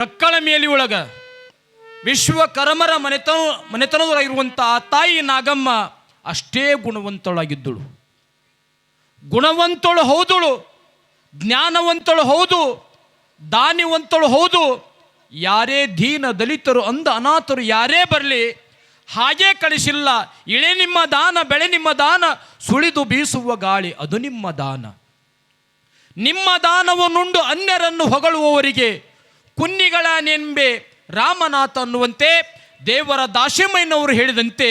ಮಕ್ಕಳ ಮೇಲಿ ಒಳಗ ವಿಶ್ವಕರ್ಮರ ಮನೆತನದೊಳಗಿರುವಂಥ ಆ ತಾಯಿ ನಾಗಮ್ಮ ಅಷ್ಟೇ ಗುಣವಂತಳಾಗಿದ್ದಳು. ಗುಣವಂತಳು ಹೌದಳು, ಜ್ಞಾನವಂತಳು ಹೌದು, ದಾನಿವಂತಳು ಹೌದು. ಯಾರೇ ದೀನ ದಲಿತರು ಅಂಧ ಅನಾಥರು ಯಾರೇ ಬರಲಿ ಹಾಗೇ ಕಳಿಸಿಲ್ಲ. ಇಳೆ ನಿಮ್ಮ ದಾನ, ಬೆಳೆ ನಿಮ್ಮ ದಾನ, ಸುಳಿದು ಬೀಸುವ ಗಾಳಿ ಅದು ನಿಮ್ಮ ದಾನ. ನಿಮ್ಮ ದಾನವನ್ನುಂಡು ಅನ್ಯರನ್ನು ಹೊಗಳುವವರಿಗೆ ಕುನ್ನಿಗಳ ನೆಂಬೆ ರಾಮನಾಥ ಅನ್ನುವಂತೆ ದೇವರ ದಾಸಿಮಯ್ಯನವರು ಹೇಳಿದಂತೆ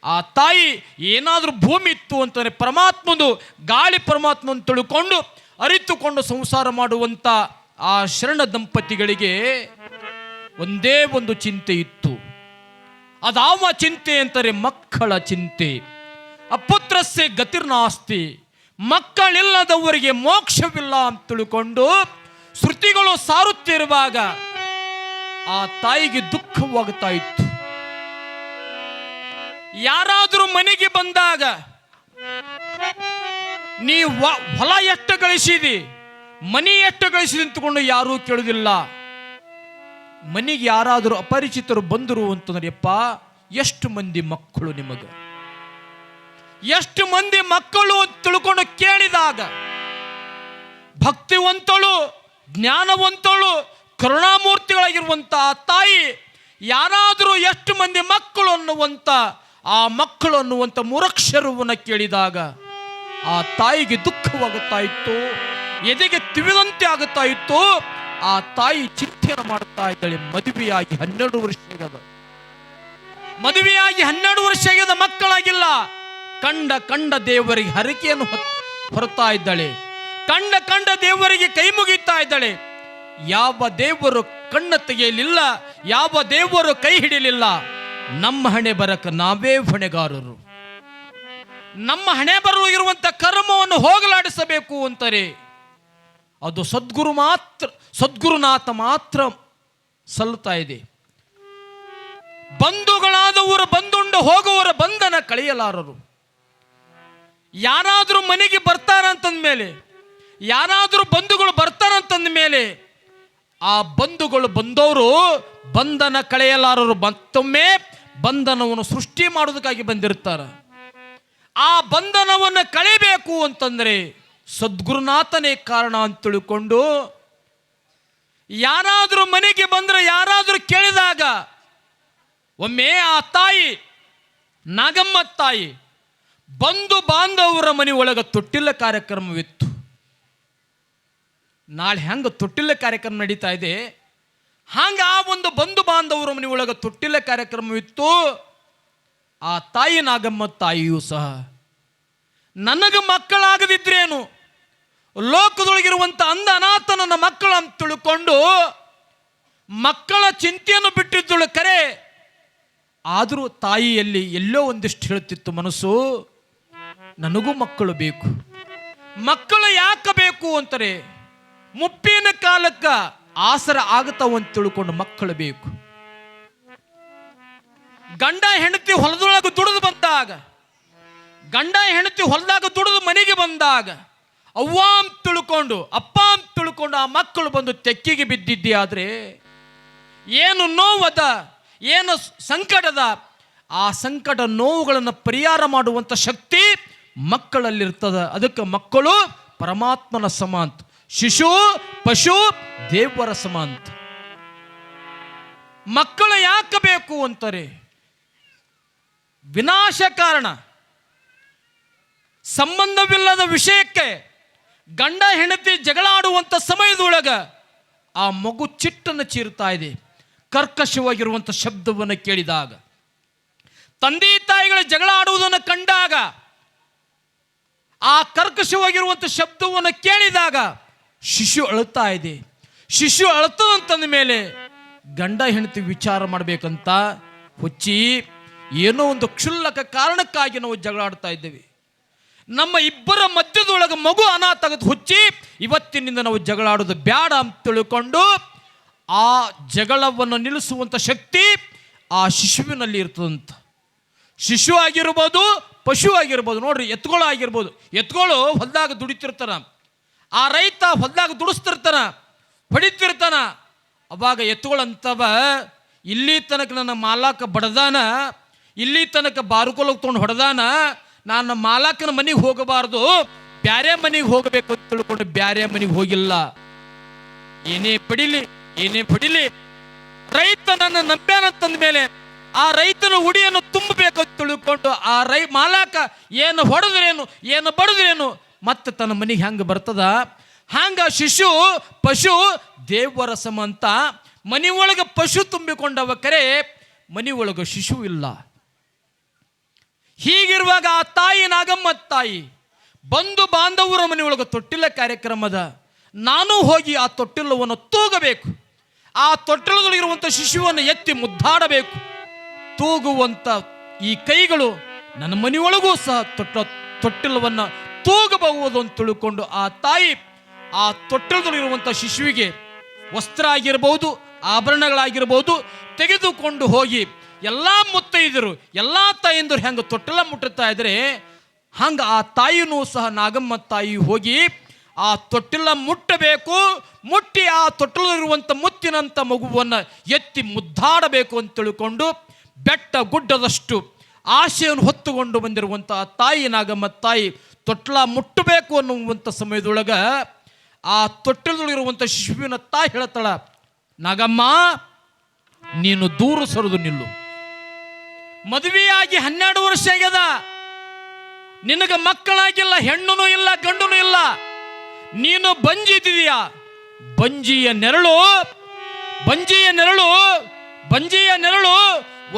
ಆ ತಾಯಿ ಏನಾದರೂ ಭೂಮಿ ಇತ್ತು ಅಂತಂದರೆ ಪರಮಾತ್ಮದು ಗಾಳಿ ಪರಮಾತ್ಮನ ತಿಳ್ಕೊಂಡು ಅರಿತುಕೊಂಡು ಸಂಸಾರ ಮಾಡುವಂಥ ಆ ಶರಣ ದಂಪತಿಗಳಿಗೆ ಒಂದೇ ಒಂದು ಚಿಂತೆ ಇತ್ತು. ಅದಾವ ಚಿಂತೆ ಅಂತಾರೆ ಮಕ್ಕಳ ಚಿಂತೆ. ಅಪುತ್ರಸ್ಯ ಗತಿರ್ನಾಸ್ತಿ, ಮಕ್ಕಳಿಲ್ಲದವರಿಗೆ ಮೋಕ್ಷವಿಲ್ಲ ಅಂತ ತಿಳ್ಕೊಂಡು ಶ್ರುತಿಗಳು ಸಾರುತ್ತಿರುವಾಗ ಆ ತಾಯಿಗೆ ದುಃಖವಾಗುತ್ತಾ ಇತ್ತು. ಯಾರಾದರೂ ಮನೆಗೆ ಬಂದಾಗ ನೀ ಹೊಲ ಎಷ್ಟು ಗಳಿಸಿದಿ, ಮನಿ ಎಷ್ಟು ಗಳಿಸಿದಿ ಅಂತಕೊಂಡು ಯಾರೂ ಕೇಳುವುದಿಲ್ಲ. ಮನೆಗೆ ಯಾರಾದರೂ ಅಪರಿಚಿತರು ಬಂದರು ಅಂತಂದ್ರೆ ಯಪ್ಪ ಎಷ್ಟು ಮಂದಿ ಮಕ್ಕಳು ನಿಮಗೆ, ಎಷ್ಟು ಮಂದಿ ಮಕ್ಕಳು ತಿಳ್ಕೊಂಡು ಕೇಳಿದಾಗ ಭಕ್ತಿವಂತಳು, ಜ್ಞಾನವಂತಳು, ಕರುಣಾಮೂರ್ತಿಗಳಾಗಿರುವಂಥ ಆ ತಾಯಿ ಯಾರಾದರೂ ಎಷ್ಟು ಮಂದಿ ಮಕ್ಕಳು ಅನ್ನುವಂಥ ಆ ಮಕ್ಕಳು ಅನ್ನುವಂಥ ಮೂರಕ್ಷರವನ್ನು ಕೇಳಿದಾಗ ಆ ತಾಯಿಗೆ ದುಃಖವಾಗುತ್ತಾ ಇತ್ತು, ಎದೆಗೆ ತಿವಿದಂತೆ ಆಗುತ್ತಾ ಇತ್ತು. ಆ ತಾಯಿ ಚಿಂತನೆ ಮಾಡ್ತಾ ಇದ್ದಾಳೆ. ಮದುವೆಯಾಗಿ 12 ವರ್ಷ ಆಗ್ಯದ, ಮದುವೆಯಾಗಿ 12 ವರ್ಷ ಆಗ್ಯದ, ಮಕ್ಕಳಾಗಿಲ್ಲ. ಕಂಡ ದೇವರಿಗೆ ಹರಕೆಯನ್ನು ಹೊರತಾ ಇದ್ದಾಳೆ. ಕಂಡ ದೇವರಿಗೆ ಕೈ ಮುಗಿತಾ ಇದ್ದಾಳೆ. ಯಾವ ದೇವರು ಕಣ್ಣ ತೆಗೆಯಲಿಲ್ಲ, ಯಾವ ದೇವರು ಕೈ ಹಿಡಿಯಲಿಲ್ಲ. ನಮ್ಮ ಹಣೆ ಬರಕ ನಾವೇ ಹೊಣೆಗಾರರು. ನಮ್ಮ ಹಣೆ ಬರಲು ಇರುವಂತ ಕರ್ಮವನ್ನು ಹೋಗಲಾಡಿಸಬೇಕು ಅಂತಾರೆ. ಅದು ಸದ್ಗುರುನಾಥ ಮಾತ್ರ ಸಲ್ಲುತ್ತಾ ಇದೆ. ಬಂಧುಗಳಾದವರು ಬಂದುಂಡು ಹೋಗುವವರ ಬಂಧನ ಕಳೆಯಲಾರರು. ಯಾರಾದರೂ ಮನೆಗೆ ಬರ್ತಾರಂತಂದ ಮೇಲೆ, ಯಾರಾದರೂ ಬಂಧುಗಳು ಬರ್ತಾರಂತಂದ ಮೇಲೆ ಆ ಬಂಧುಗಳು ಬಂದವರು ಬಂಧನ ಕಳೆಯಲಾರರು. ಮತ್ತೊಮ್ಮೆ ಬಂಧನವನ್ನು ಸೃಷ್ಟಿ ಮಾಡೋದಕ್ಕಾಗಿ ಬಂದಿರ್ತಾರೆ. ಆ ಬಂಧನವನ್ನು ಕಳೆಯಬೇಕು ಅಂತಂದ್ರೆ ಸದ್ಗುರುನಾಥನೇ ಕಾರಣ ಅಂತ ತಿಳ್ಕೊಂಡು ಯಾರಾದರೂ ಮನೆಗೆ ಬಂದ್ರೆ, ಯಾರಾದರೂ ಕೇಳಿದಾಗ ಒಮ್ಮೆ ಆ ತಾಯಿ ನಾಗಮ್ಮ ತಾಯಿ ಬಂಧು ಬಾಂಧವರ ಮನೆ ಒಳಗೆ ತೊಟ್ಟಿಲ ಕಾರ್ಯಕ್ರಮವಿತ್ತು. ನಾಳೆ ಹೆಂಗೆ ತೊಟ್ಟಿಲ ಕಾರ್ಯಕ್ರಮ ನಡೀತಾ ಇದೆ ಹಂಗೆ ಆ ಒಂದು ಬಂಧು ಬಾಂಧವರ ಮನೆ ಒಳಗೆ ತೊಟ್ಟಿಲ ಕಾರ್ಯಕ್ರಮವಿತ್ತು. ಆ ತಾಯಿ ನಾಗಮ್ಮ ತಾಯಿಯೂ ಸಹ ನನಗೆ ಮಕ್ಕಳಾಗದಿದ್ರೇನು, ಲೋಕದೊಳಗಿರುವಂಥ ಅಂಧ ಅನಾಥ ನನ್ನ ಮಕ್ಕಳು ಅಂತ ತಿಳ್ಕೊಂಡು ಮಕ್ಕಳ ಚಿಂತೆಯನ್ನು ಬಿಟ್ಟಿದ್ದಳು ಕರೆ. ಆದರೂ ತಾಯಿಯಲ್ಲಿ ಎಲ್ಲೋ ಒಂದಿಷ್ಟು ಹೇಳುತ್ತಿತ್ತು ಮನಸ್ಸು, ನನಗೂ ಮಕ್ಕಳು ಬೇಕು. ಮಕ್ಕಳು ಯಾಕೆ ಬೇಕು ಅಂತಾರೆ, ಮುಪ್ಪಿನ ಕಾಲಕ್ಕೆ ಆಸರ ಆಗತಾವ ಅಂತ ತಿಳ್ಕೊಂಡು ಮಕ್ಕಳು ಬೇಕು. ಗಂಡ ಹೆಂಡತಿ ಹೊಲದೊಳಗೆ ದುಡಿದು ಬಂದಾಗ, ಗಂಡ ಹೆಂಡತಿ ಹೊಲದಾಗ ದುಡಿದು ಮನೆಗೆ ಬಂದಾಗ ಅವ್ವ ಅಂತ ತಿಳ್ಕೊಂಡು, ಅಪ್ಪ ಅಂತ ತಿಳ್ಕೊಂಡು ಆ ಮಕ್ಕಳು ಬಂದು ತೆಕ್ಕಿಗೆ ಬಿದ್ದಿದ್ದೆ ಆದರೆ ಏನು ನೋವದ, ಏನು ಸಂಕಟದ, ಆ ಸಂಕಟ ನೋವುಗಳನ್ನು ಪರಿಹಾರ ಮಾಡುವಂಥ ಶಕ್ತಿ ಮಕ್ಕಳಲ್ಲಿರ್ತದ. ಅದಕ್ಕೆ ಮಕ್ಕಳು ಪರಮಾತ್ಮನ ಸಮ ಅಂತ, ಶಿಶು ಪಶು ದೇವರ ಸಮ ಅಂತ. ಮಕ್ಕಳು ಯಾಕೆ ಬೇಕು ಅಂತಾರೆ, ವಿನಾಶ ಕಾರಣ, ಸಂಬಂಧವಿಲ್ಲದ ವಿಷಯಕ್ಕೆ ಗಂಡ ಹೆಂಡತಿ ಜಗಳ ಆಡುವಂಥ ಸಮಯದೊಳಗೆ ಆ ಮಗು ಚಿಟ್ಟನ್ನು ಚೀರ್ತಾ ಇದೆ. ಕರ್ಕಶವಾಗಿರುವಂಥ ಶಬ್ದವನ್ನು ಕೇಳಿದಾಗ, ತಂದೆ ತಾಯಿಗಳ ಜಗಳ ಆಡುವುದನ್ನು ಕಂಡಾಗ, ಆ ಕರ್ಕಶವಾಗಿರುವಂಥ ಶಬ್ದವನ್ನು ಕೇಳಿದಾಗ ಶಿಶು ಅಳುತ್ತಾ ಇದೆ. ಶಿಶು ಅಳುತ್ತದಂತಂದ ಮೇಲೆ ಗಂಡ ಹೆಂಡತಿ ವಿಚಾರ ಮಾಡಬೇಕಂತ ಹುಚ್ಚಿ ಏನೋ ಒಂದು ಕ್ಷುಲ್ಲಕ ಕಾರಣಕ್ಕಾಗಿ ನಾವು ಜಗಳ ಆಡ್ತಾ ಇದ್ದೇವೆ. ನಮ್ಮ ಇಬ್ಬರ ಮಧ್ಯದೊಳಗೆ ಮಗು ಅನಾಥ ಆಗುತ್ತೆ. ಹುಚ್ಚಿ ಇವತ್ತಿನಿಂದ ನಾವು ಜಗಳ ಆಡೋದು ಬೇಡ ಅಂತ ತಿಳ್ಕೊಂಡು ಆ ಜಗಳವನ್ನು ನಿಲ್ಲಿಸುವಂಥ ಶಕ್ತಿ ಆ ಶಿಶುವಿನಲ್ಲಿ ಇರ್ತದಂತ. ಶಿಶು ಆಗಿರ್ಬೋದು, ಪಶು ಆಗಿರ್ಬೋದು. ನೋಡ್ರಿ, ಎತ್ತುಗಳು ಆಗಿರ್ಬೋದು. ಎತ್ತುಗಳು ಹೊಲದಾಗ ದುಡಿತಿರ್ತಾನ, ಆ ರೈತ ಹೊಲದಾಗ ದುಡಿಸ್ತಿರ್ತಾನ, ಹೊಡಿತಿರ್ತಾನ. ಅವಾಗ ಎತ್ತುಗಳಂತವ, ಇಲ್ಲಿ ತನಕ ನನ್ನ ಮಾಲಕ ಬಡದಾನ, ಇಲ್ಲಿ ತನಕ ಬಾರುಕೊಲಕ್ಕೆ ತೊಗೊಂಡು ಹೊಡೆದಾನ, ನಾನು ಮಾಲಕನ ಮನೆಗೆ ಹೋಗಬಾರ್ದು, ಬ್ಯಾರೆ ಮನೆಗೆ ಹೋಗಬೇಕು ಅಂತ ತಿಳ್ಕೊಂಡು ಬ್ಯಾರೆ ಮನೆಗೆ ಹೋಗಿಲ್ಲ. ಏನೇ ಪಡಿಲಿ ರೈತನನ್ನ ನಂಬ್ಯಾನಂತಂದ ಮೇಲೆ ಆ ರೈತನ ಉಡಿಯನ್ನು ತುಂಬಬೇಕು ಅಂತ ತಿಳ್ಕೊಂಡು ಆ ಮಾಲಕ ಏನು ಹೊಡೆದ್ರೇನು ಏನು ಬಡದ್ರೇನು ಮತ್ತೆ ತನ್ನ ಮನೆಗೆ ಹೆಂಗೆ ಬರ್ತದ, ಹಂಗ ಪಶು ದೇವರ ಸಮ ಅಂತ ಮನೆಯೊಳಗೆ ಪಶು ತುಂಬಿಕೊಂಡವ ಕರೆ ಮನೆಯೊಳಗೆ ಶಿಶು ಇಲ್ಲ. ಹೀಗಿರುವಾಗ ಆ ತಾಯಿ ನಾಗಮ್ಮ ತಾಯಿ ಬಂಧು ಬಾಂಧವರ ಮನೆಯೊಳಗೆ ತೊಟ್ಟಿಲ ಕಾರ್ಯಕ್ರಮದ, ನಾನು ಹೋಗಿ ಆ ತೊಟ್ಟಿಲವನ್ನು ತೂಗಬೇಕು, ಆ ತೊಟ್ಟಿಲದಲ್ಲಿರುವಂಥ ಶಿಶುವನ್ನು ಎತ್ತಿ ಮುದ್ದಾಡಬೇಕು. ತೂಗುವಂಥ ಈ ಕೈಗಳು ನನ್ನ ಮನೆಯೊಳಗೂ ಸಹ ತೊಟ್ಟಿಲವನ್ನು ತೂಗಬಹುದು ಅಂತ ತಿಳ್ಕೊಂಡು ಆ ತಾಯಿ ಆ ತೊಟ್ಟಿಲದಲ್ಲಿರುವಂಥ ಶಿಶುವಿಗೆ ವಸ್ತ್ರ ಆಗಿರ್ಬೋದು, ಆಭರಣಗಳಾಗಿರ್ಬೋದು ತೆಗೆದುಕೊಂಡು ಹೋಗಿ ಎಲ್ಲ ಮುತ್ತೈದರು ಎಲ್ಲ ತಾಯಿಂದರು ಹೆಂಗೆ ತೊಟ್ಟಿಲ ಮುಟ್ಟುತ್ತಾ ಇದ್ರೆ ಹಂಗೆ ಆ ತಾಯಿನೂ ಸಹ ನಾಗಮ್ಮ ತಾಯಿ ಹೋಗಿ ಆ ತೊಟ್ಟಿಲ ಮುಟ್ಟಬೇಕು. ಮುಟ್ಟಿ ಆ ತೊಟ್ಟಿಲಿರುವಂಥ ಮುತ್ತಿನಂಥ ಮಗುವನ್ನು ಎತ್ತಿ ಮುದ್ದಾಡಬೇಕು ಅಂತ ತಿಳ್ಕೊಂಡು ಬೆಟ್ಟ ಗುಡ್ಡದಷ್ಟು ಆಶೆಯನ್ನು ಹೊತ್ತುಕೊಂಡು ಬಂದಿರುವಂಥ ತಾಯಿ ನಾಗಮ್ಮ ತಾಯಿ ತೊಟ್ಲ ಮುಟ್ಟಬೇಕು ಅನ್ನುವಂಥ ಸಮಯದೊಳಗೆ ಆ ತೊಟ್ಟಿಲಿರುವಂಥ ಶಿಶುವಿನ ತಾಯಿ ಹೇಳ್ತಾಳ, ನಾಗಮ್ಮ ನೀನು ದೂರ ಸರಿದು ನಿಲ್ಲು, ಮದುವೆಯಾಗಿ 12 ವರ್ಷ ಆಗ್ಯದ, ನಿನಗೆ ಮಕ್ಕಳಾಗಿಲ್ಲ, ಹೆಣ್ಣು ಇಲ್ಲ ಗಂಡನೂ ಇಲ್ಲ, ನೀನು ಬಂಜಿದ್ದೀಯ. ಬಂಜಿಯ ನೆರಳು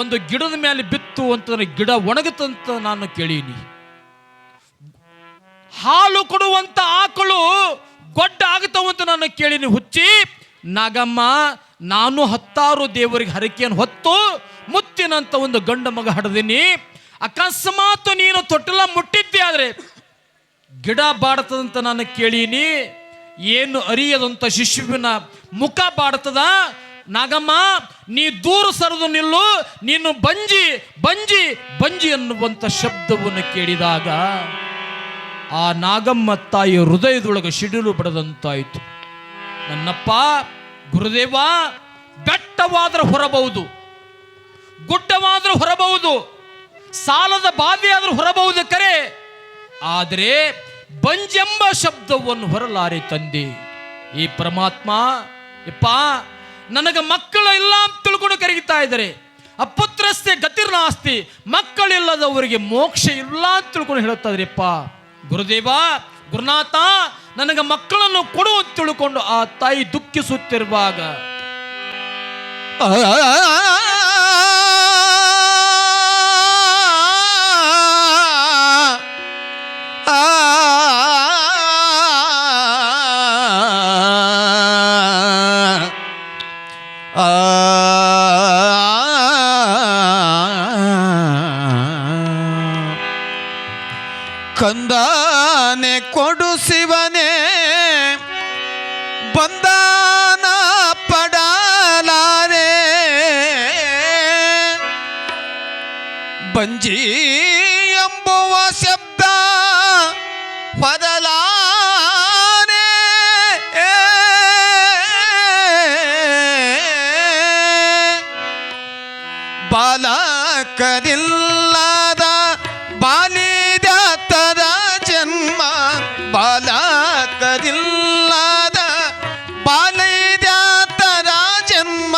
ಒಂದು ಗಿಡದ ಮೇಲೆ ಬಿತ್ತು ಅಂತಂದ್ರೆ ಗಿಡ ಒಣಗುತ್ತಂತ ನಾನು ಕೇಳೀನಿ. ಹಾಲು ಕೊಡುವಂತ ಆಕಳು ಗೊಡ್ಡ ಆಗುತ್ತವಂತ ನಾನು ಕೇಳೀನಿ. ಹುಚ್ಚಿ ನಾಗಮ್ಮ, ನಾನು 10 ದೇವರಿಗೆ ಹರಕೆಯನ್ನು ಹೊತ್ತು ಮುತ್ತಿನಂತ ಒಂದು ಗಂಡ ಮಗ ಹಡದೀನಿ. ಅಕಸ್ಮಾತ್ ನೀನು ತೊಟ್ಟಿಲ ಮುಟ್ಟಿದ್ದೆ ಆದ್ರೆ ಗಿಡ ಬಾಡ್ತದಂತ ನಾನು ಕೇಳೀನಿ. ಏನು ಅರಿಯದಂತ ಶಿಶುವಿನ ಮುಖ ಬಾಡ್ತದ. ನಾಗಮ್ಮ ನೀ ದೂರ ಸರಿದು ನಿಲ್ಲು, ನೀನು ಬಂಜಿ ಅನ್ನುವಂಥ ಶಬ್ದವನ್ನು ಕೇಳಿದಾಗ ಆ ನಾಗಮ್ಮ ತಾಯಿ ಹೃದಯದೊಳಗೆ ಸಿಡಿಲು ಬಡದಂತಾಯಿತು. ನನ್ನಪ್ಪ ಗುರುದೇವ, ಬೆಟ್ಟವಾದ್ರೆ ಹೊರಬಹುದು, ಗುಡ್ಡವಾದ್ರೂ ಹೊರಬಹುದು, ಸಾಲದ ಬಾಧೆ ಆದ್ರೂ ಹೊರಬಹುದು ಕರೆ, ಆದರೆ ಬಂಜೆಂಬ ಶಬ್ದವನ್ನು ಹೊರಲಾರೆ ತಂದೆ. ಈ ಪರಮಾತ್ಮ ಯಪ್ಪ ನನಗೆ ಮಕ್ಕಳು ಇಲ್ಲ ಅಂತ ತಿಳ್ಕೊಂಡು ಕರೀತಾ ಇದ್ದಾರೆ. ಅಪುತ್ರಸ್ತೆ ಗತಿರ್ನಾಸ್ತಿ, ಮಕ್ಕಳಿಲ್ಲದವರಿಗೆ ಮೋಕ್ಷ ಇಲ್ಲ ಅಂತ ತಿಳ್ಕೊಂಡು ಹೇಳ್ತಾ ಇದ್ರಿಪ್ಪ. ಗುರುದೇವ, ಗುರುನಾಥ, ನನಗೆ ಮಕ್ಕಳನ್ನು ಕೊಡು ಅಂತ ತಿಳ್ಕೊಂಡು ಆ ತಾಯಿ ದುಃಖಿಸುತ್ತಿರುವಾಗ ಕಂದಾನೆ ಕೊಡು ಶಿವನೇ, ಬಂದಾನ ಪಡಲಾರೆ, ಬಂಜಿ ಎಂಬುವ ಶಬ್ದ ಹೊರಲಾರೆ, ಬಾಲಕರಿಲ್ಲದ ಬಾಲಿದಾತರ ಜನ್ಮ, ಬಾಲಕರಿಲ್ಲದ ಬಾಲಿದಾತರ ಜನ್ಮ,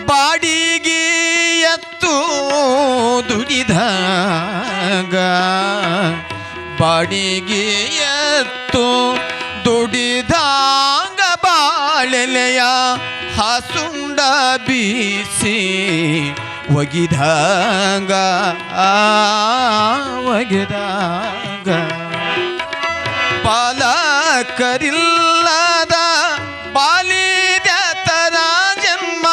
ಬಾಡಿಗೆ ಎತ್ತು ದುಡಿದಾಗ, ಬಾಡಿಗೆ ಎತ್ತು ದುಡಿದಾಗ ಬಾಳೆಲೆಯ ಹಾಸುಂಡ ಬೀಸಿ ಒಗಿದಾಗ ಬಾಲಕರಿಲ್ಲದ ಬಾಲಿದಾತರ ಜನ್ಮ.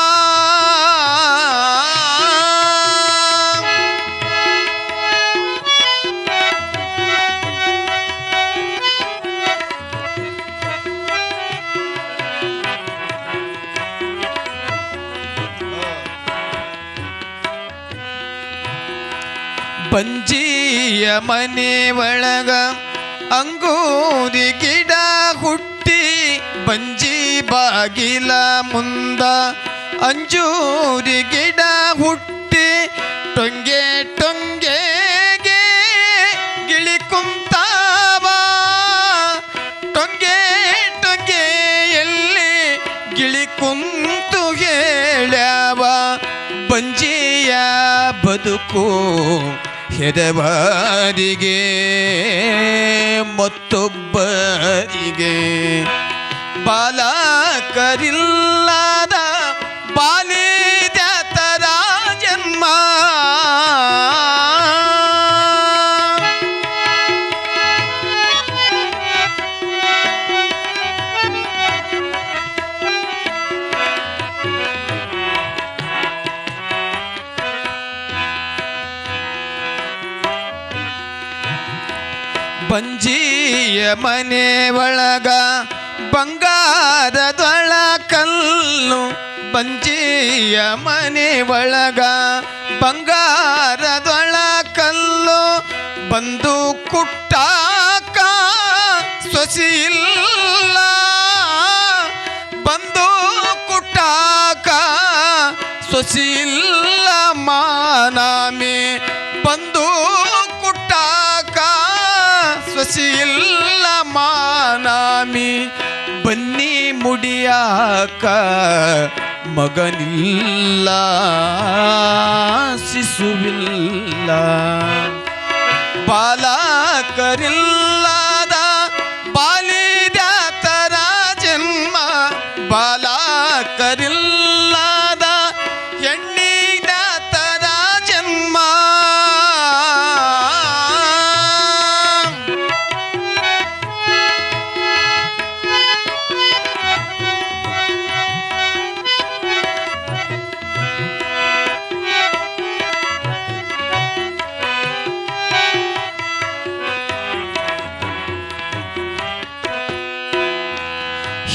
ಬಂಜಿಯ ಮನೆ ಒಳಗ ಅಂಗೂರಿ ಗಿಡ ಹುಟ್ಟಿ ಬಂಜಿ ಬಾಗಿಲ ಮುಂದ ಅಂಜೂರಿ ಗಿಡ ಹುಟ್ಟಿ ಟೊಂಗೆ ಟೊಂಗೆಗೆ ಗಿಳಿ ಕುಂತಾವ ಟೊಂಗೆ ಟೊಂಗೆಯಲ್ಲಿ ಗಿಳಿ ಕುಂತು ಹೇಳ್ಯಾವ ಬಂಜಿಯ ಬದುಕು ಹೆದವರಿಗೆ ಮತ್ತೊಬ್ಬರಿಗೆ ಬಾಲಕರಿಲ್ಲದ ಬಾಲಿದ ತರ ಜನ್ಮ ಬಂಜಿಯ ಮನೆ ಒಳಗ ಬಂಗಾರದೊಳ ಕಲ್ಲು ಬಂಜಿಯ ಮನೆ ಒಳಗ ಬಂಗಾರದೊಳ ಕಲ್ಲು ಬಂದು ಕುಟ್ಟಾಕ ಸೊಸಿಯಿಲ್ಲ ಬಂದು ಕುಟ್ಟಾಕ ಸೊಸಿಯಿಲ್ಲ ಮಾನಾಮಿ ಬಂದು ಕುಟ್ಟಾಕ ಸೊಸಿಯಿಲ್ಲ ಮಾನಾಮಿ ಬನ್ನಿ ಮುಡಿಯಾಕ ಮಗನಿಲ್ಲ ಶಿಶುವಿಲ್ಲ ಬಾಲಕರಿಲ್ಲದ ಬಾಲಿದ ತರ ಜನ್ಮ ಬಾಲಕರಿಲ್ಲದ ಹೆಣ್ಣಿನ ತರ ಜನ್ಮ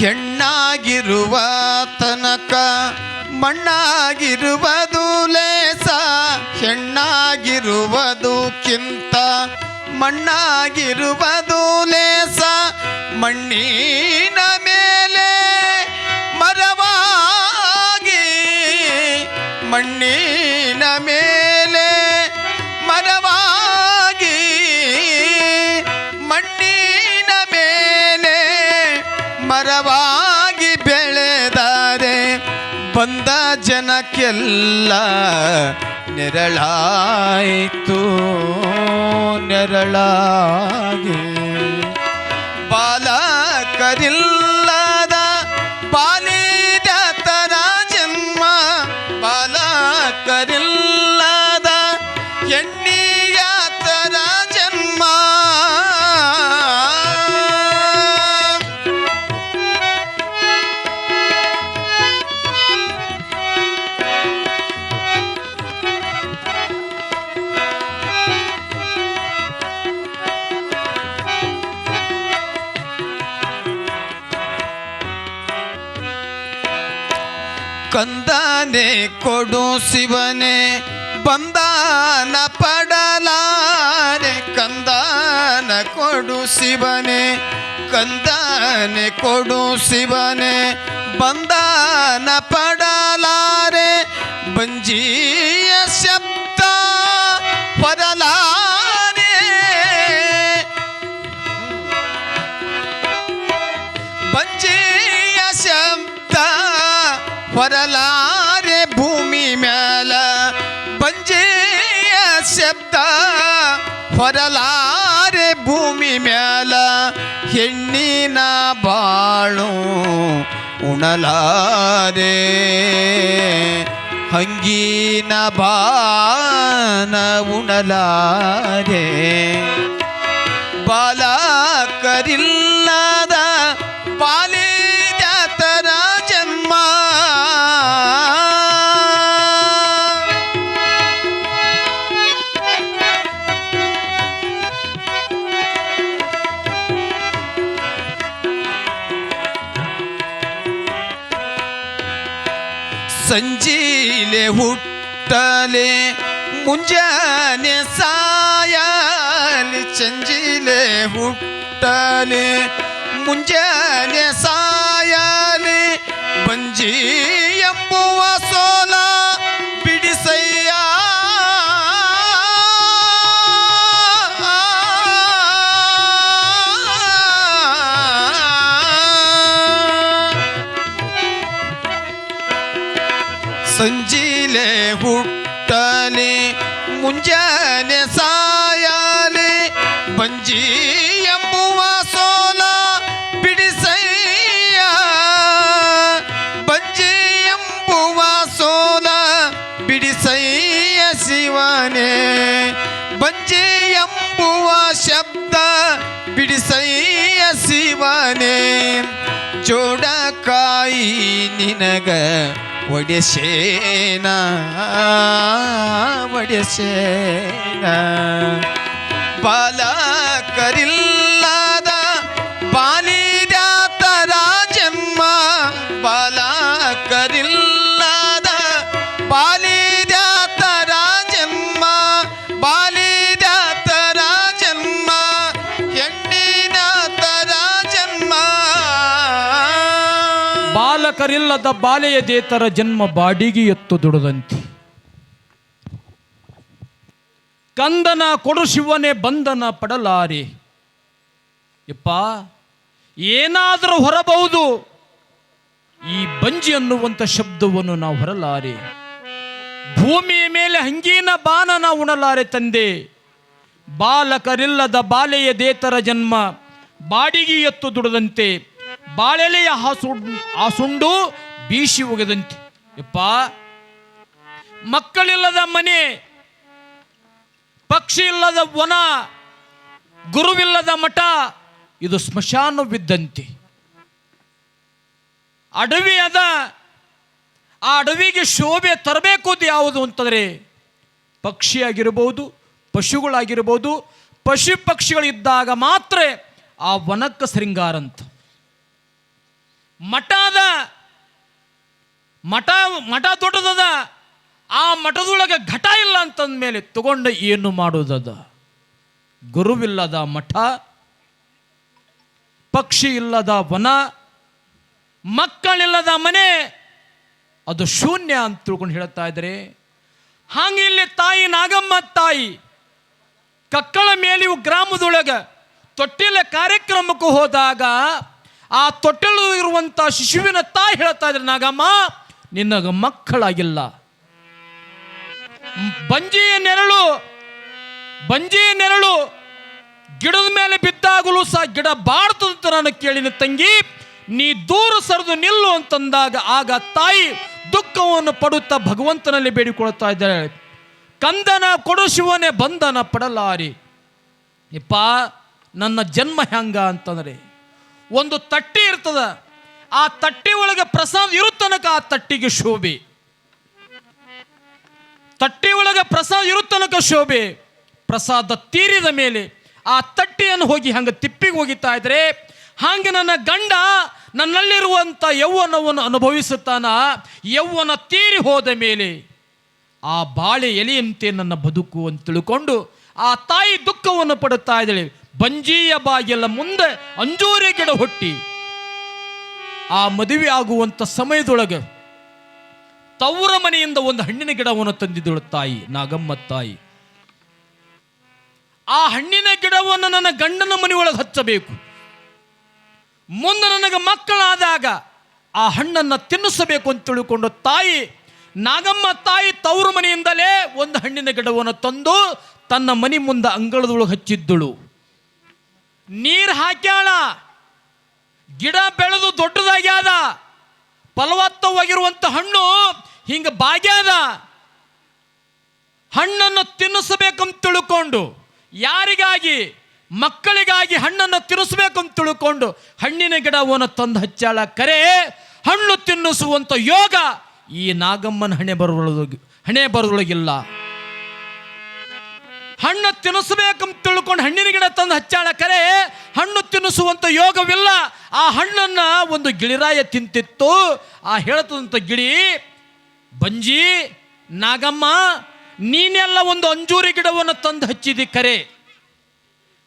ಹೆಣ್ಣಾಗಿರುವ ತನಕ ಮಣ್ಣಾಗಿರುವುದು ಲೇಸ ಹೆಣ್ಣಾಗಿರುವುದಕ್ಕಿಂತ ಮಣ್ಣಾಗಿರುವುದು ಲೇಸ ಮಣ್ಣಿನ ಮೇಲೆ ಮರವಾಗಿ ಮಣ್ಣಿನ ಮೇಲೆ ಮರವಾಗಿ ಮಣ್ಣಿನ ಮೇಲೆ ಮರವಾಗಿ ಬೆಳೆದರೆ ಬಂದ ಜನಕ್ಕೆಲ್ಲ ನೆರಳಾಯಿತು ನೆರಳಾಗಿ ಬಾಲಕರಿಲ್ಲದ ಬಾಲಿದ ತರ ಜನ್ಮ ಬಾಲಕರಿಲ್ಲದ ಹೆಣ್ಣಿಯ ತರ ಜನ್ಮ ಕಂದನೆ ಕೊಡು ಶಿವನೇ ಬಂಧನ ಪಡಲಾರೆ ಕಂದನ ಕೊಡು ಶಿವನೇ ಕಂದನೆ ಕೊಡು ಶಿವನೇ ಬಂಧನ ಪಡಲಾರೆ ಬಂಜಿಯ ಶಬ್ದ ಹೊರಲಾರೆ ಬಂಜಿಯ ಶಬ್ದ ಹೊರಲಾರೆ ಭೂಮಿ ಮ್ಯಾಲ ಬಂಜೆಯ ಶಬ್ದ ಹೊರಲಾರೆ ಭೂಮಿ ಮ್ಯಾಲ ಹೆಣ್ಣಿನ ಬಾಳು ಉಣಲಾರೆ ಹಂಗಿನ ಬಾನ ಉಣಲಾರೆ ಬಾಲಕರಿಲ್ಲದ ಬಾಲಿದ ತರ ಜನ್ಮ ಸಂಜೀಲೆ ಹುಟ್ಟಲೆ ಮುಂಜಾನೆ ಸಾಯಲಿ ಸಂಜೀಲೆ ಹುಟ್ಟಲೆ ಮುಂಜಾನೆ ಸಾಯಲಿ ಬಂಜಿ ಎಂಬುವ ಸೋಲ ಬಿಡಿಸಯ್ಯ. ಸಂಜಿಲೆ ಹುಟ್ಟಲೆ ಮುಂಜಾನೆ ಸಾಯಲೆ ಬಂಜಿ ಎಂಬುವ ಸೋಲ ಬಿಡಿಸಯ್ಯ. ಬಂಜಿ ಎಂಬುವ ಸೋಲ ಬಿಡಿಸಯ್ಯ ಶಿವನೇ. ಬಂಜಿ ಎಂಬುವ ಶಬ್ದ ಬಿಡಿಸಯ್ಯ ಶಿವನೇ. ಜೋಡಕಾಯಿ ನಿನಗ ಒಡೆಸೇನ ಒಡೆಸೇನ. ಬಾಲಕರಿಲ್ಲದ ಬಾಲಿದಾತರ ಜನ್ಮ. ಬಾಲಕರಿಲ್ಲದ ಬಾಲಿದಾತರ ಜನ್ಮ. ಬಾಲಿದಾತರ ಜನ್ಮ ಹೆಣ್ಣಿನ ತರ ಜನ್ಮ. ಬಾಲಕರಿಲ್ಲದ ಬಾಲೆಯ ದೇತರ ಜನ್ಮ ಬಾಡಿಗೆ ಎತ್ತು ದುಡದಂತೆ. ಕಂದನ ಕೊಡು ಶಿವನೇ ಬಂಧನ ಪಡಲಾರೆ. ಯಪ್ಪ, ಏನಾದರೂ ಹೊರಬಹುದು, ಈ ಬಂಜಿ ಅನ್ನುವಂಥ ಶಬ್ದವನ್ನು ನಾವು ಹೊರಲಾರೆ. ಭೂಮಿಯ ಮೇಲೆ ಹಂಗಿನ ಬಾನನ ಉಣಲಾರೆ ತಂದೆ. ಬಾಲಕರಿಲ್ಲದ ಬಾಲೆಯ ದೇತರ ಜನ್ಮ ಬಾಡಿಗೆ ಎತ್ತು ದುಡದಂತೆ. ಬಾಳೆಲೆಯ ಹಾಸುಂಡು ಬೀಸಿ ಹೋಗದಂತೆ. ಯಪ್ಪ, ಮಕ್ಕಳಿಲ್ಲದ ಮನೆ, ಪಕ್ಷಿ ಇಲ್ಲದ ವನ, ಗುರುವಿಲ್ಲದ ಮಠ, ಇದು ಸ್ಮಶಾನವಿದ್ದಂತೆ. ಅಡವಿ ಅದ, ಆ ಅಡವಿಗೆ ಶೋಭೆ ತರಬೇಕು ಯಾವುದು ಅಂತಂದರೆ ಪಕ್ಷಿಯಾಗಿರ್ಬೋದು, ಪಶುಗಳಾಗಿರ್ಬೋದು. ಪಶು ಪಕ್ಷಿಗಳಿದ್ದಾಗ ಮಾತ್ರ ಆ ವನಕ್ಕೆ ಶೃಂಗಾರ ಅಂತ. ಮಠ ದೊಡ್ಡದದ, ಆ ಮಠದೊಳಗೆ ಘಟ ಇಲ್ಲ ಅಂತಂದ ಮೇಲೆ ತಗೊಂಡು ಏನು ಮಾಡೋದದ? ಗುರುವಿಲ್ಲದ ಮಠ, ಪಕ್ಷಿ ಇಲ್ಲದ ವನ, ಮಕ್ಕಳಿಲ್ಲದ ಮನೆ, ಅದು ಶೂನ್ಯ ಅಂತ ತಿಳ್ಕೊಂಡು ಹೇಳ್ತಾ ಇದ್ದಾರೆ. ಹಾಗೆ ಇಲ್ಲಿ ತಾಯಿ ನಾಗಮ್ಮ ತಾಯಿ ಕಕ್ಕಳ ಮೇಲಿಯು ಗ್ರಾಮದೊಳಗೆ ತೊಟ್ಟಿಲ ಕಾರ್ಯಕ್ರಮಕ್ಕೂ ಹೋದಾಗ ಆ ತೊಟ್ಟಿಲು ಇರುವಂಥ ಶಿಶುವಿನ ತಾಯಿ ಹೇಳ್ತಾ ಇದ್ದಾರೆ, ನಾಗಮ್ಮ ನಿನಗ ಮಕ್ಕಳಾಗಿಲ್ಲ. ಬಂಜಿಯ ನೆರಳು ಗಿಡದ ಮೇಲೆ ಬಿದ್ದಾಗಲೂ ಸಹ ಗಿಡ ಬಾಡ್ತದಂತ ನಾನು ಕೇಳಿನ ತಂಗಿ, ನೀ ದೂರ ಸರಿದು ನಿಲ್ಲು ಅಂತಂದಾಗ ಆಗ ತಾಯಿ ದುಃಖವನ್ನು ಪಡುತ್ತಾ ಭಗವಂತನಲ್ಲಿ ಬೇಡಿಕೊಳ್ತಾ ಇದ್ದಾಳೆ. ಕಂದನ ಕೊಡು ಶಿವನೇ ಬಂಧನ ಪಡಲಾರಿ. ಇಪ್ಪ, ನನ್ನ ಜನ್ಮ ಹೆಂಗ ಅಂತಂದರೆ ಒಂದು ತಟ್ಟಿ ಇರ್ತದ, ಆ ತಟ್ಟಿ ಒಳಗೆ ಪ್ರಸಾದ ಇರೋ ತನಕ ಆ ತಟ್ಟಿಗೆ ಶೋಭೆ. ತಟ್ಟಿ ಒಳಗೆ ಪ್ರಸಾದ ಇರೋ ತನಕ ಶೋಭೆ. ಪ್ರಸಾದ ತೀರಿದ ಮೇಲೆ ಆ ತಟ್ಟಿಯನ್ನು ಹೋಗಿ ಹಂಗೆ ತಿಪ್ಪಿಗೆ ಹೋಗಿತಾ ಇದ್ರೆ, ಹಾಗೆ ನನ್ನ ಗಂಡ ನನ್ನಲ್ಲಿರುವಂಥ ಯೌವನವನ್ನು ಅನುಭವಿಸುತ್ತಾನ. ಯೌವನ ತೀರಿ ಹೋದ ಮೇಲೆ ಆ ಬಾಳೆ ಎಲೆಯಂತೆ ನನ್ನ ಬದುಕು ಅಂತ ತಿಳ್ಕೊಂಡು ಆ ತಾಯಿ ದುಃಖವನ್ನು ಪಡುತ್ತಾ ಇದ್ದಾಳೆ. ಬಂಜಿಯ ಬಾಗಿಲ ಮುಂದೆ ಅಂಜೂರಿ ಗಿಡ ಹುಟ್ಟಿ ಆ ಮದುವೆ ಆಗುವಂಥ ಸಮಯದೊಳಗೆ ತವರ ಮನೆಯಿಂದ ಒಂದು ಹಣ್ಣಿನ ಗಿಡವನ್ನು ತಂದಿದ್ದಳು ತಾಯಿ ನಾಗಮ್ಮ ತಾಯಿ. ಆ ಹಣ್ಣಿನ ಗಿಡವನ್ನು ನನ್ನ ಗಂಡನ ಮನೆಯೊಳಗೆ ಹಚ್ಚಬೇಕು, ಮುಂದೆ ನನಗೆ ಮಕ್ಕಳಾದಾಗ ಆ ಹಣ್ಣನ್ನು ತಿನ್ನಿಸಬೇಕು ಅಂತ ತಿಳ್ಕೊಂಡು ತಾಯಿ ನಾಗಮ್ಮ ತಾಯಿ ತವರು ಮನೆಯಿಂದಲೇ ಒಂದು ಹಣ್ಣಿನ ಗಿಡವನ್ನು ತಂದು ತನ್ನ ಮನೆ ಮುಂದೆ ಅಂಗಳದೊಳಗೆ ಹಚ್ಚಿದ್ದಳು. ನೀರು ಹಾಕ್ಯಾಳ, ಗಿಡ ಬೆಳೆದು ದೊಡ್ಡದಾಗ್ಯಾದ, ಫಲವತ್ತವಾಗಿರುವಂಥ ಹಣ್ಣು ಹಿಂಗೆ ಬಾಗ್ಯಾದ. ಹಣ್ಣನ್ನು ತಿನ್ನಿಸಬೇಕಂತ ತಿಳ್ಕೊಂಡು, ಯಾರಿಗಾಗಿ? ಮಕ್ಕಳಿಗಾಗಿ ಹಣ್ಣನ್ನು ತಿನ್ನಿಸ್ಬೇಕಂತ ತಿಳ್ಕೊಂಡು ಹಣ್ಣಿನ ಗಿಡವನ್ನು ತಂದು ಹಚ್ಚಾಳ. ಕರೆ ಹಣ್ಣು ತಿನ್ನಿಸುವಂಥ ಯೋಗ ಈ ನಾಗಮ್ಮನ ಹಣೆ ಬರೋದೊಳಗಿಲ್ಲ. ಹಣ್ಣು ತಿನ್ನಿಸ್ಬೇಕಂತ ತಿಳ್ಕೊಂಡು ಹಣ್ಣಿನ ಗಿಡ ತಂದು ಹಚ್ಚಾಳ. ಕರೆ ಹಣ್ಣು ತಿನ್ನಿಸುವಂಥ ಯೋಗವಿಲ್ಲ. ಆ ಹಣ್ಣನ್ನ ಒಂದು ಗಿಳಿರಾಯ ತಿಂತಿತ್ತು. ಆ ಹೇಳ್ತದಂಥ ಗಿಳಿ, ಬಂಜಿ ನಾಗಮ್ಮ ನೀನೆಲ್ಲ ಒಂದು ಅಂಜೂರಿ ಗಿಡವನ್ನು ತಂದು ಹಚ್ಚಿದಿ, ಕರೆ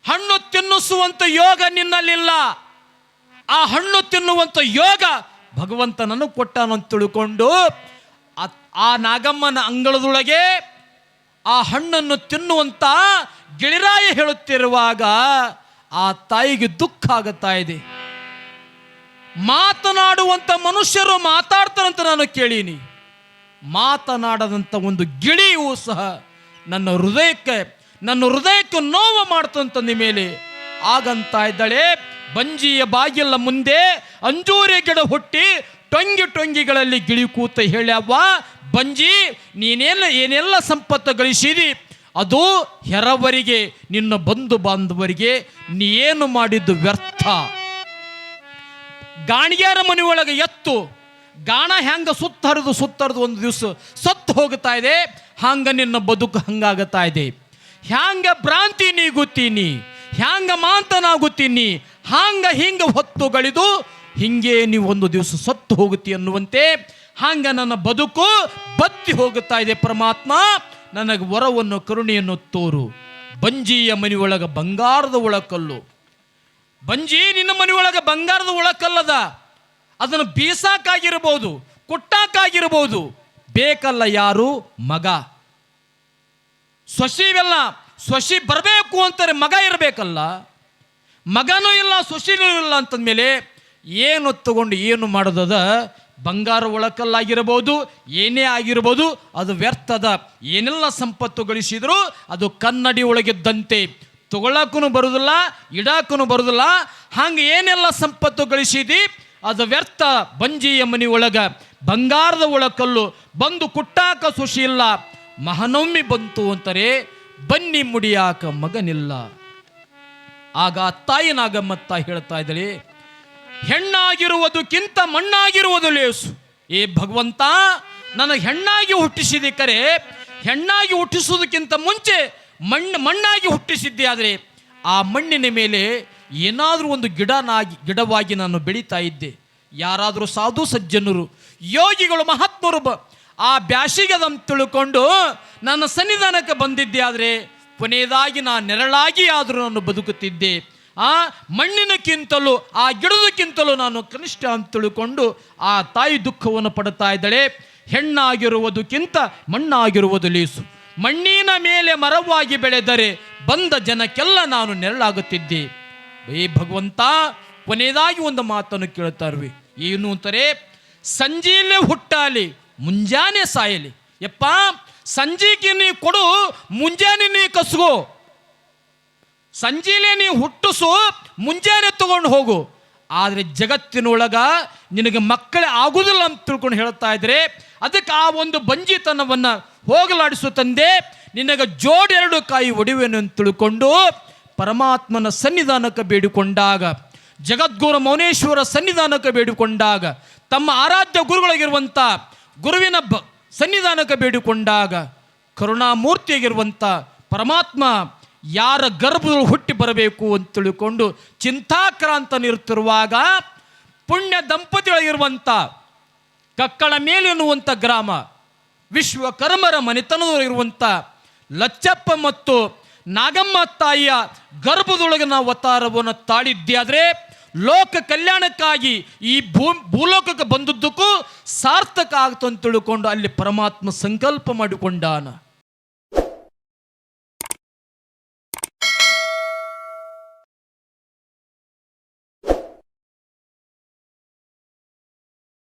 ಹಣ್ಣು ತಿನ್ನಿಸುವಂಥ ಯೋಗ ನಿನ್ನಲ್ಲಿಲ್ಲ. ಆ ಹಣ್ಣು ತಿನ್ನುವಂಥ ಯೋಗ ಭಗವಂತನನ್ನು ಕೊಟ್ಟಾನಂತ ತಿಳ್ಕೊಂಡು ಆ ನಾಗಮ್ಮನ ಅಂಗಳದೊಳಗೆ ಆ ಹಣ್ಣನ್ನು ತಿನ್ನುವಂತ ಗಿಳಿರಾಯ ಹೇಳುತ್ತಿರುವಾಗ ಆ ತಾಯಿಗೆ ದುಃಖ ಆಗುತ್ತಾ ಇದೆ. ಮಾತನಾಡುವಂತ ಮನುಷ್ಯರು ಮಾತಾಡ್ತಾರಂತ ನಾನು ಕೇಳೀನಿ, ಮಾತನಾಡದಂತ ಒಂದು ಗಿಳಿಯೂ ಸಹ ನನ್ನ ಹೃದಯಕ್ಕೆ ನೋವು ಮಾಡ್ತಂತಂದ ಮೇಲೆ ಆಗಂತ ಇದ್ದಾಳೆ. ಬಂಜಿಯ ಬಾಗಿಲ ಮುಂದೆ ಅಂಜೂರಿ ಗಿಡ ಹುಟ್ಟಿ ಟೊಂಗಿಗಳಲ್ಲಿ ಗಿಳಿ ಕೂತ ಹೇಳ್ಯಾವ, ಬಂಜಿ ಏನೆಲ್ಲ ಸಂಪತ್ತು ಗಳಿಸಿದಿ ಅದು ಹೆರವರಿಗೆ ನಿನ್ನ ಬಂಧು ಬಾಂಧವರಿಗೆ ನೀ ಏನು ಮಾಡಿದ್ದು ವ್ಯರ್ಥ. ಗಾಣಿಗ್ಯಾರ ಮನೆಯೊಳಗೆ ಎತ್ತು ಗಾಣ ಹೆಂಗ ಸುತ್ತರಿದು ಒಂದು ದಿವಸ ಸತ್ತು ಹೋಗ್ತಾ ಇದೆ, ಹಂಗ ನಿನ್ನ ಬದುಕು ಹಂಗಾಗತ್ತಾ ಇದೆ. ಹ್ಯಾಂಗ ಭ್ರಾಂತಿ ನೀಗುತ್ತೀನಿ, ಹ್ಯಾಂಗ ಮಾತನಾಗುತ್ತೀನಿ, ಹಿಂಗ ಹೊತ್ತುಗಳಿದು ಹಿಂಗೆ ನೀವು ಒಂದು ದಿವಸ ಸತ್ತು ಹೋಗುತ್ತಿ ಅನ್ನುವಂತೆ ಹಂಗ ನನ್ನ ಬದುಕು ಬತ್ತಿ ಹೋಗುತ್ತಾ ಇದೆ. ಪರಮಾತ್ಮ ನನಗೆ ವರವನ್ನು ಕರುಣೆಯನ್ನು ತೋರು. ಬಂಜಿಯ ಮನೆಯೊಳಗೆ ಬಂಗಾರದ ಒಳಕಲ್ಲು. ಬಂಜಿ, ನಿನ್ನ ಮನೆಯೊಳಗೆ ಬಂಗಾರದ ಒಳಕಲ್ಲದ, ಅದನ್ನು ಬೀಸಾಕಾಗಿರಬಹುದು, ಕುಟ್ಟಾಕಾಗಿರಬಹುದು, ಬೇಕಲ್ಲ ಯಾರು ಮಗ. ಸೊಸಿ ಬರಬೇಕು ಅಂತಾರೆ, ಮಗ ಇರಬೇಕಲ್ಲ. ಮಗನೂ ಇಲ್ಲ ಸೊಸಿನೂ ಇಲ್ಲ ಅಂತಂದ್ಮೇಲೆ ಏನು ತಗೊಂಡು ಏನು ಮಾಡೋದದ? ಬಂಗಾರ ಒಳಕಲ್ಲಾಗಿರಬಹುದು, ಏನೇ ಆಗಿರ್ಬೋದು, ಅದು ವ್ಯರ್ಥದ. ಏನೆಲ್ಲ ಸಂಪತ್ತು ಗಳಿಸಿದ್ರು ಅದು ಕನ್ನಡಿ ಒಳಗಿದ್ದಂತೆ, ತಗೊಳಕ್ಕೂ ಬರುದಿಲ್ಲ, ಇಡಾಕೂ ಬರುದಿಲ್ಲ. ಹಂಗೆ ಏನೆಲ್ಲ ಸಂಪತ್ತು ಗಳಿಸಿದಿ ಅದು ವ್ಯರ್ಥ. ಬಂಜಿಯ ಮನೆ ಒಳಗ ಬಂಗಾರದ ಒಳಕಲ್ಲು ಬಂದು ಕುಟ್ಟಾಕ ಸುಶಿ ಇಲ್ಲ, ಮಹಾನವಮಿ ಬಂತು ಅಂತಾರೆ ಬನ್ನಿ ಮುಡಿಯಾಕ ಮಗನಿಲ್ಲ. ಆಗ ತಾಯಿ ನಾಗಮ್ಮತ್ತ ಹೇಳ್ತಾ ಇದ್ದಳೆ, ಹೆಣ್ಣಾಗಿರುವುದಕ್ಕಿಂತ ಮಣ್ಣಾಗಿರುವುದು ಲೇಸು. ಏ ಭಗವಂತ, ನನಗೆ ಹೆಣ್ಣಾಗಿ ಹುಟ್ಟಿಸಿದೆ, ಕರೆ ಹೆಣ್ಣಾಗಿ ಹುಟ್ಟಿಸೋದಕ್ಕಿಂತ ಮುಂಚೆ ಮಣ್ಣಾಗಿ ಹುಟ್ಟಿಸಿದ್ದೆ. ಆದರೆ ಆ ಮಣ್ಣಿನ ಮೇಲೆ ಏನಾದರೂ ಒಂದು ಗಿಡವಾಗಿ ನಾನು ಬೆಳೀತಾ ಇದ್ದೆ. ಯಾರಾದರೂ ಸಾಧು ಸಜ್ಜನರು, ಯೋಗಿಗಳು, ಮಹಾತ್ಮರು ಆ ಬ್ಯಾಸಿಗೆದಂತ ತಿಳ್ಕೊಂಡು ನನ್ನ ಸನ್ನಿಧಾನಕ್ಕೆ ಬಂದಿದ್ದೆ. ಆದರೆ ಕೊನೆಯದಾಗಿ ನಾನು ನೆರಳಾಗಿ ಆದರೂ ನಾನು ಬದುಕುತ್ತಿದ್ದೆ. ಆ ಮಣ್ಣಿನಕ್ಕಿಂತಲೂ ಆ ಗಿಡದಕ್ಕಿಂತಲೂ ನಾನು ಕನಿಷ್ಠ ಅಂತ ತಿಳ್ಕೊಂಡು ಆ ತಾಯಿ ದುಃಖವನ್ನು ಪಡ್ತಾ ಇದ್ದಾಳೆ. ಹೆಣ್ಣಾಗಿರುವುದಕ್ಕಿಂತ ಮಣ್ಣಾಗಿರುವುದು ಲೇಸು. ಮಣ್ಣಿನ ಮೇಲೆ ಮರವಾಗಿ ಬೆಳೆದರೆ ಬಂದ ಜನಕ್ಕೆಲ್ಲ ನಾನು ನೆರಳಾಗುತ್ತಿದ್ದೆ. ಏ ಭಗವಂತ, ಕೊನೆಯದಾಗಿ ಒಂದು ಮಾತನ್ನು ಕೇಳ್ತಾ ಇರುವೆ, ಏನು ಅಂತಾರೆ, ಸಂಜೆಯಲ್ಲೇ ಹುಟ್ಟಾಲಿ ಮುಂಜಾನೆ ಸಾಯಲಿ. ಯಪ್ಪ, ಸಂಜೆಗೆ ನೀ ಕೊಡು, ಮುಂಜಾನೆ ನೀ ಕಸ್ಗೋ. ಸಂಜೆಲೇ ನೀ ಹುಟ್ಟಿಸು, ಮುಂಜಾನೆ ತಗೊಂಡು ಹೋಗು. ಆದರೆ ಜಗತ್ತಿನೊಳಗ ನಿನಗೆ ಮಕ್ಕಳೇ ಆಗುವುದಿಲ್ಲ ಅಂತ ತಿಳ್ಕೊಂಡು ಹೇಳ್ತಾ ಇದ್ರೆ, ಅದಕ್ಕೆ ಆ ಒಂದು ಬಂಜಿತನವನ್ನು ಹೋಗಲಾಡಿಸು ತಂದೆ, ನಿನಗೆ ಜೋಡೆರಡು ಕಾಯಿ ಒಡಿವೆನು ಅಂತ ತಿಳ್ಕೊಂಡು ಪರಮಾತ್ಮನ ಸನ್ನಿಧಾನಕ್ಕೆ ಬೇಡಿಕೊಂಡಾಗ, ಜಗದ್ಗುರು ಮೌನೇಶ್ವರ ಸನ್ನಿಧಾನಕ್ಕೆ ಬೇಡಿಕೊಂಡಾಗ, ತಮ್ಮ ಆರಾಧ್ಯ ಗುರುಗಳಾಗಿರುವಂಥ ಗುರುವಿನ ಸನ್ನಿಧಾನಕ್ಕೆ ಬೇಡಿಕೊಂಡಾಗ, ಕರುಣಾಮೂರ್ತಿಯಾಗಿರುವಂಥ ಪರಮಾತ್ಮ ಯಾರ ಗರ್ಭದಲ್ಲಿ ಹುಟ್ಟಿ ಬರಬೇಕು ಅಂತ ತಿಳ್ಕೊಂಡು ಚಿಂತಾಕ್ರಾಂತನಿರುತ್ತಿರುವಾಗ, ಪುಣ್ಯ ದಂಪತಿಗಳಿರುವಂಥ ಕಕ್ಕಳ ಮೇಲೆನ್ನುವಂಥ ಗ್ರಾಮ, ವಿಶ್ವಕರ್ಮರ ಮನೆತನದಲ್ಲಿರುವಂಥ ಲಚ್ಚಪ್ಪ ಮತ್ತು ನಾಗಮ್ಮ ತಾಯಿಯ ಗರ್ಭದೊಳಗೆ ನಾವು ಅವತಾರವನ್ನು ತಾಳಿದ್ದೆ. ಆದರೆ ಲೋಕ ಕಲ್ಯಾಣಕ್ಕಾಗಿ ಈ ಭೂಲೋಕಕ್ಕೆ ಬಂದದ್ದಕ್ಕೂ ಸಾರ್ಥಕ ಆಗ್ತು ಅಂತ ತಿಳ್ಕೊಂಡು ಅಲ್ಲಿ ಪರಮಾತ್ಮ ಸಂಕಲ್ಪ ಮಾಡಿಕೊಂಡಾನ.